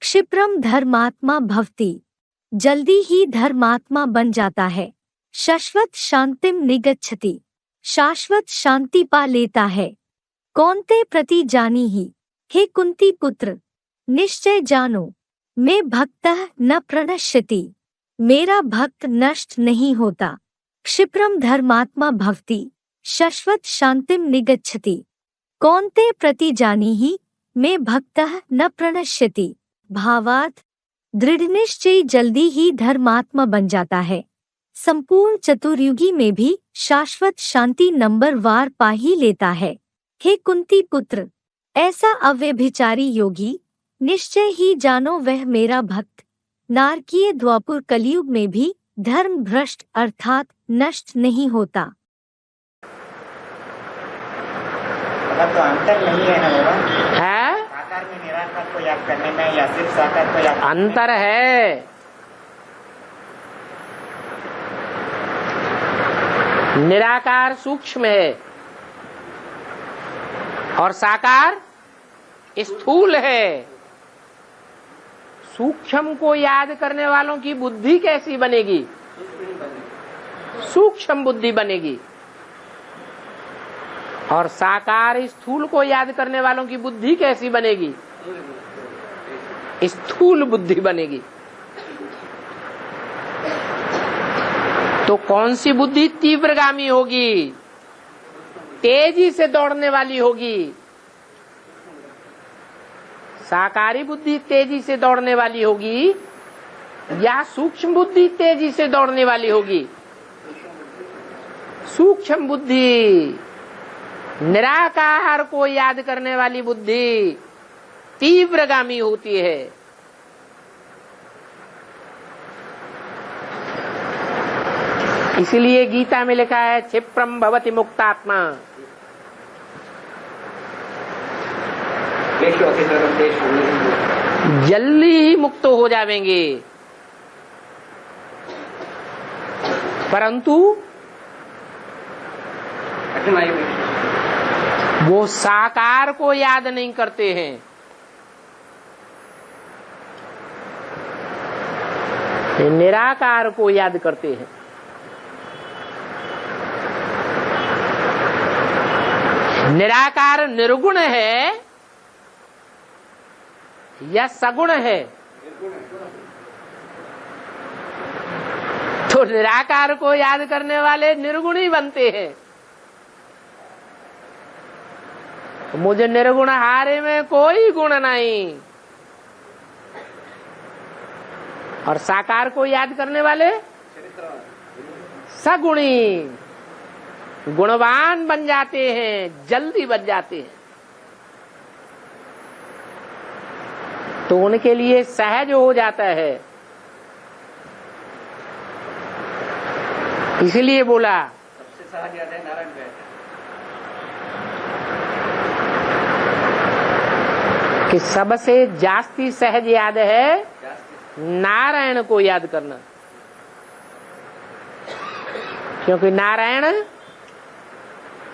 क्षिप्रम धर्मात्मा भवति, जल्दी ही धर्मात्मा बन जाता है। शाश्वत शांतिम निगच्छति, शाश्वत शांति पा लेता है। कौन्ते प्रति जानी ही, हे कुंती पुत्र, निश्चय जानो, मैं भक्तः न प्रणश्यति, मेरा भक्त नष्ट नहीं होता। क्षिप्रम धर्मात्मा भवति, शाश्वत शांतिम निगच्छति, कौन्ते प्रति जानी ही, मैं भक्तः न प्रणश्यति। भावार्थ, दृढ़ निश्चय जल्दी ही धर्मात्मा बन जाता है। संपूर्ण चतुर्युगी में भी शाश्वत शांति नंबर वार पा ही लेता है। हे कुंती पुत्र, ऐसा अव्यभिचारी योगी निश्चय ही जानो, वह मेरा भक्त नारकीय द्वापर कलयुग में भी धर्म भ्रष्ट अर्थात नष्ट नहीं होता। तो अंतर नहीं है ना बाबा? है, साकार में निराकार को याद करने में या सिर्फ साकार को याद? अंतर है। निराकार सूक्ष्म है और साकार स्थूल है। सूक्ष्म को याद करने वालों की बुद्धि कैसी बनेगी? सूक्ष्म बुद्धि बनेगी। और साकार स्थूल को याद करने वालों की बुद्धि कैसी बनेगी? स्थूल बुद्धि बनेगी। तो कौन सी बुद्धि तीव्रगामी होगी, तेजी से दौड़ने वाली होगी? साकारी बुद्धि तेजी से दौड़ने वाली होगी या सूक्ष्म बुद्धि तेजी से दौड़ने वाली होगी? सूक्ष्म बुद्धि, निराकार को याद करने वाली बुद्धि तीव्रगामी होती है। इसलिए गीता में लिखा है क्षिप्रम भवति मुक्तात्मा। जल्दी ही मुक्त हो जाएंगे, परंतु वो साकार को याद नहीं करते हैं। निराकार को याद करते हैं। निराकार निर्गुण है या सगुण है? तो निराकार को याद करने वाले निर्गुण ही बनते हैं। मुझे निर्गुण हारे में कोई गुण नहीं। और साकार को याद करने वाले सगुणी, गुणवान बन जाते हैं, जल्दी बन जाते हैं। तो उनके लिए सहज हो जाता है। इसलिए बोला सबसे सहज याद है नारायण का कि सबसे जास्ती सहज याद है नारायण को याद करना। क्योंकि नारायण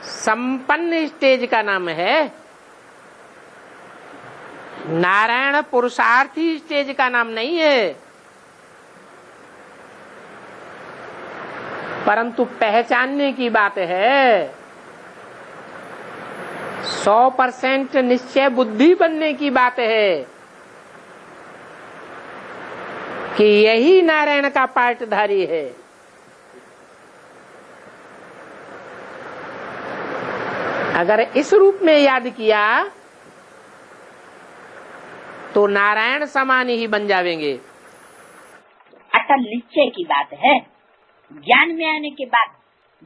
संपन्न स्टेज का नाम है। नारायण पुरुषार्थी स्टेज का नाम नहीं है। परंतु पहचानने की बात है। 100% निश्चय बुद्धि बनने की बात है कि यही नारायण का पार्टधारी है। अगर इस रूप में याद किया तो नारायण समान ही बन जाएंगे। अटल निश्चय की बात है। ज्ञान में आने के बाद,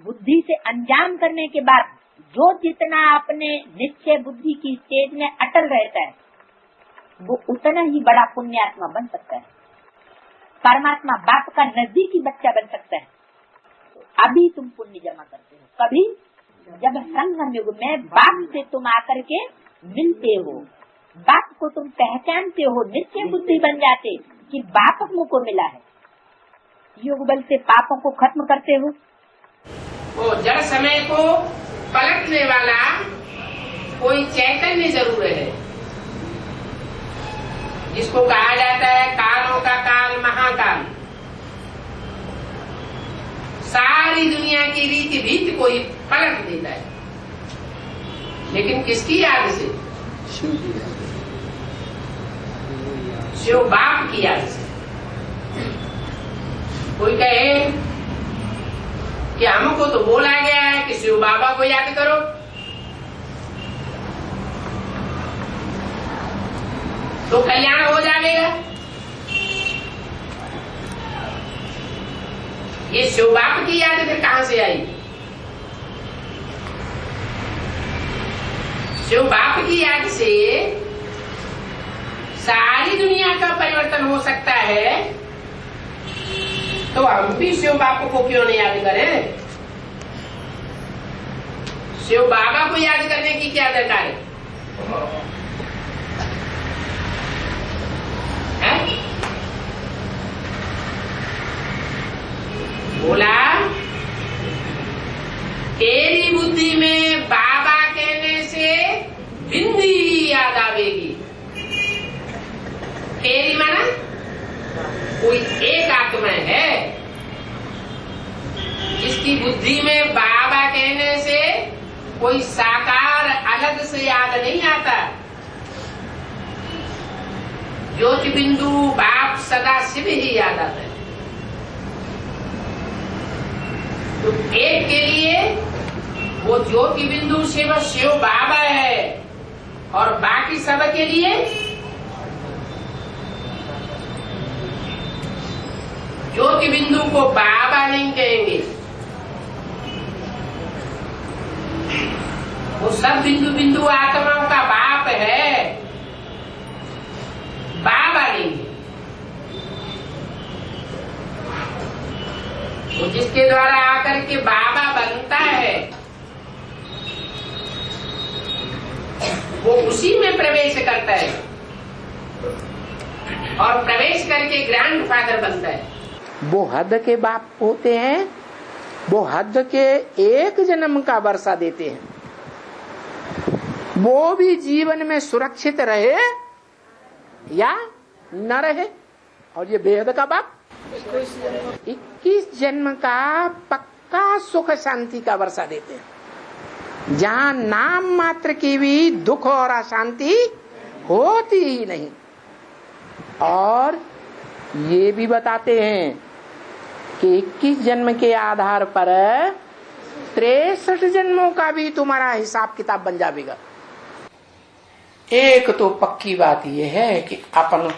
बुद्धि से अंजाम करने के बाद जो जितना अपने निश्चय बुद्धि की स्टेज में अटल रहता है, वो उतना ही बड़ा पुण्यात्मा बन सकता है। परमात्मा बाप का नजदीकी बच्चा बन सकता है। अभी तुम पुण्य जमा करते हो, कभी जब संगम युग में बाप से तुम आकर के मिलते हो, बाप को तुम पहचानते हो, निश्चय बुद्धि बन जाते कि बाप मुझको मिला है। योग बल से पापों को खत्म करते हो। वो जड़ समय को पलटने वाला कोई चैतन्य जरूर है। इसको कहा जाता है कालों का काल महाकाल। सारी दुनिया की रीति भीति को ही पलट देता है, लेकिन किसकी याद से? शिव बाप की याद से। कोई कहे कि हमको तो बोला गया है कि शिव बाबा को याद करो, तो कल्याण हो जाएगा। ये शिव बाप की याद फिर कहां से आई? शिव बाप की याद से सारी दुनिया का परिवर्तन हो सकता है, तो हम भी शिव बाप को क्यों नहीं याद करें? शिव बाबा को याद करने की क्या दरकार है? बोला तेरी बुद्धि में बाबा कहने से बिंदी ही याद आवेगी। तेरी माना कोई एक आत्मा है जिसकी बुद्धि में बाबा कहने से कोई साकार अलग से याद नहीं आता। ज्योति बिंदु बाप सदा शिव ही याद आता है। तो एक के लिए वो ज्योति बिंदु शिव शिव बाबा है, और बाकी सब के लिए ज्योति बिंदु को बाबा नहीं कहेंगे। वो सब बिंदु बिंदु आत्माओं का बाप है, बाबा नहीं। वो जिसके द्वारा आकर के बाबा बनता है, वो उसी में प्रवेश करता है और प्रवेश करके ग्रैंड फादर बनता है। वो हद के बाप होते हैं, वो हद के एक जन्म का वर्षा देते हैं। वो भी जीवन में सुरक्षित रहे या न रहे। और ये बेहद का बाप 21 जन्म का पक्का सुख शांति का वर्षा देते हैं, जहाँ नाम मात्र की भी दुख और अशांति होती ही नहीं। और ये भी बताते हैं कि 21 जन्म के आधार पर 63 जन्मों का भी तुम्हारा हिसाब किताब बन जाएगा। एक तो पक्की बात यह है कि अपन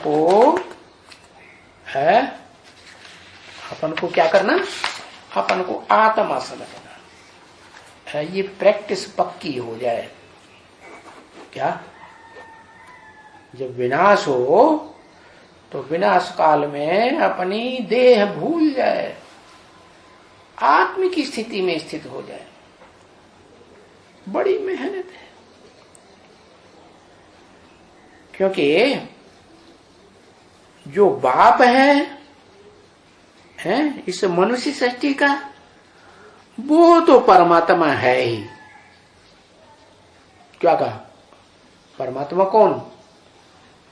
को क्या करना? अपन को आत्मा समझना। ये प्रैक्टिस पक्की हो जाए, क्या जब विनाश हो तो विनाश काल में अपनी देह भूल जाए, आत्मिक स्थिति में स्थित हो जाए। बड़ी मेहनत है, क्योंकि जो बाप है इस मनुष्य सृष्टि का, वो तो परमात्मा है ही। क्या कहा? परमात्मा कौन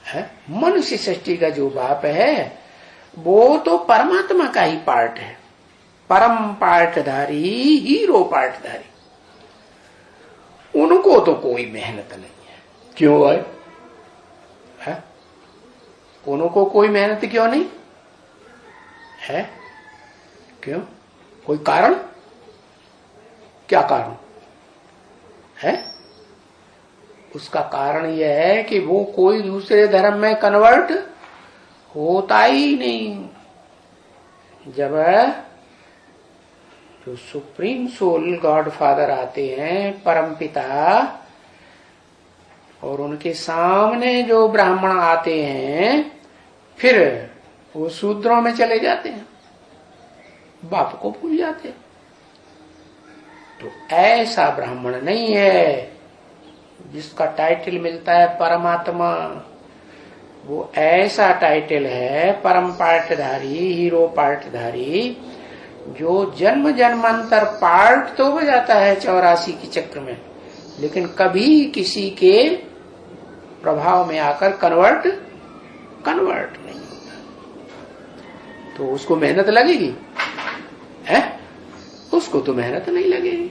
है? मनुष्य सृष्टि का जो बाप है वो तो परमात्मा का ही पार्ट है, परम पार्टधारी, हीरो पार्टधारी। उनको तो कोई मेहनत नहीं है। क्यों है? उनको कोई मेहनत क्यों नहीं है? क्यों? कोई कारण? क्या कारण है? उसका कारण यह है कि वो कोई दूसरे धर्म में कन्वर्ट होता ही नहीं। जब जो सुप्रीम सोल गॉड फादर आते हैं, परम पिता, और उनके सामने जो ब्राह्मण आते हैं, फिर वो शूद्रों में चले जाते हैं, बाप को भूल जाते हैं। तो ऐसा ब्राह्मण नहीं है जिसका टाइटल मिलता है परमात्मा। वो ऐसा टाइटल है परम पार्टधारी, हीरो पार्टधारी, जो जन्म जन्मांतर पार्ट तो हो जाता है 84 के चक्र में, लेकिन कभी किसी के प्रभाव में आकर कन्वर्ट कन्वर्ट नहीं होता, तो उसको मेहनत लगेगी है? उसको तो मेहनत नहीं लगेगी।